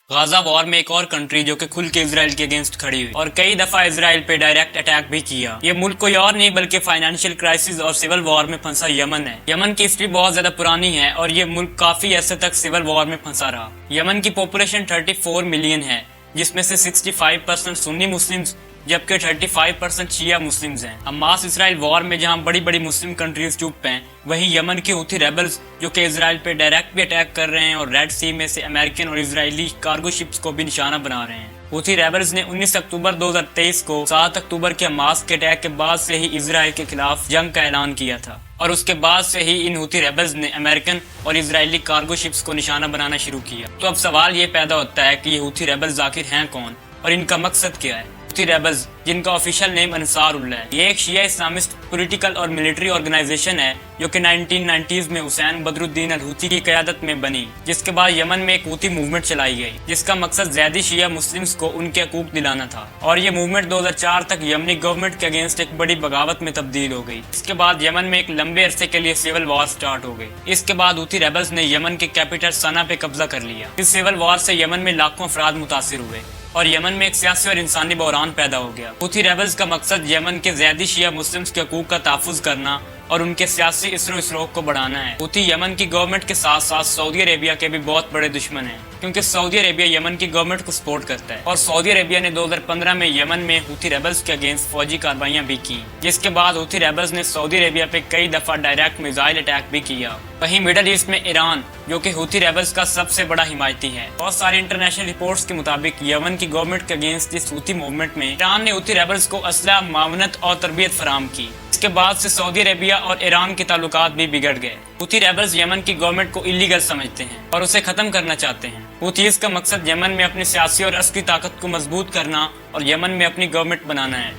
غازہ وار میں ایک اور کنٹری جو کہ کھل کے اسرائیل کے اگینسٹ کھڑی ہوئی اور کئی دفعہ اسرائیل پہ ڈائریکٹ اٹیک بھی کیا۔ یہ ملک کوئی اور نہیں بلکہ فائنانشیل کرائسس اور سول وار میں پھنسا یمن ہے۔ یمن کی ہسٹری بہت زیادہ پرانی ہے اور یہ ملک کافی عرصے تک سول وار میں پھنسا رہا۔ یمن کی پاپولیشن 34 ملین ہے، جس میں سے 65% سنی مسلمز جبکہ 35% شیعہ مسلمز ہیں۔ حماس اسرائیل وار میں جہاں بڑی بڑی مسلم کنٹریز چپ ہیں، وہیں یمن کے ہوتی ریبلز جو کہ اسرائیل پہ ڈائریکٹ بھی اٹیک کر رہے ہیں اور ریڈ سی میں سے امریکن اور اسرائیلی کارگو شپس کو بھی نشانہ بنا رہے ہیں۔ ہوتی ریبلز نے 19 اکتوبر 2023 کو 7 اکتوبر کے حماس کے اٹیک کے بعد سے ہی اسرائیل کے خلاف جنگ کا اعلان کیا تھا، اور اس کے بعد سے ہی ان ہوتی ریبلز نے امریکن اور اسرائیلی کارگو شپس کو نشانہ بنانا شروع کیا۔ تو اب سوال یہ پیدا ہوتا ہے کہ یہ ہوتی ریبلز آخر ہیں کون اور ان کا مقصد کیا ہے؟ ہوتی ریبلز، جن کا آفیشیل نیم انصار اللہ ہے، یہ ایک شیعہ اسلامسٹ پولیٹیکل اور ملٹری آرگنائزیشن ہے جو کہ 1990s میں حسین بدر الدین الحوثی کی قیادت میں بنی، جس کے بعد یمن میں ایک ہوتی موومنٹ چلائی گئی جس کا مقصد زیادی شیعہ مسلمز کو ان کے حقوق دلانا تھا، اور یہ موومنٹ 2004 تک یمنی گورنمنٹ کے اگینسٹ ایک بڑی بغاوت میں تبدیل ہو گئی۔ اس کے بعد یمن میں ایک لمبے عرصے کے لیے سول وار سٹارٹ ہو گئی۔ اس کے بعد ہوتی ریبلز نے یمن کے کیپٹل سنا پہ قبضہ کر لیا۔ اس سول وار سے یمن میں لاکھوں افراد متاثر ہوئے اور یمن میں ایک سیاسی اور انسانی بحران پیدا ہو گیا۔ ہوتی ریبلز کا مقصد یمن کے زیادی شیعہ مسلمز کے حقوق کا تحفظ کرنا اور ان کے سیاسی اثر و رسوخ کو بڑھانا ہے۔ ہوتی یمن کی گورنمنٹ کے ساتھ ساتھ سعودی عربیہ کے بھی بہت بڑے دشمن ہیں، کیونکہ سعودی عربیہ یمن کی گورنمنٹ کو سپورٹ کرتا ہے، اور سعودی عربیہ نے 2015 میں یمن میں ہوتی ریبلز کے اگینسٹ فوجی کارروائیاں بھی کی، جس کے بعد ہوتی ریبلز نے سعودی عربیہ پہ کئی دفعہ ڈائریکٹ میزائل اٹیک بھی کیا۔ وہیں مڈل ایسٹ میں ایران، جو کہ ہوتی ریبلز کا سب سے بڑا حمایتی ہے، بہت ساری انٹرنیشنل رپورٹس کے مطابق یمن کی گورنمنٹ کے اگینسٹ اس ہوتی موومنٹ میں ایران نے ہوتی ریبلز کو اسلحہ، معاونت اور تربیت فراہم کی۔ اس کے بعد سے سعودی عربیہ اور ایران کے تعلقات بھی بگڑ گئے۔ ہوتی ریبلز یمن کی گورنمنٹ کو الیگل سمجھتے ہیں اور اسے ختم کرنا چاہتے ہیں۔ ہوتیز کا مقصد یمن میں اپنی سیاسی اور عسکری طاقت کو مضبوط کرنا اور یمن میں اپنی گورنمنٹ بنانا ہے۔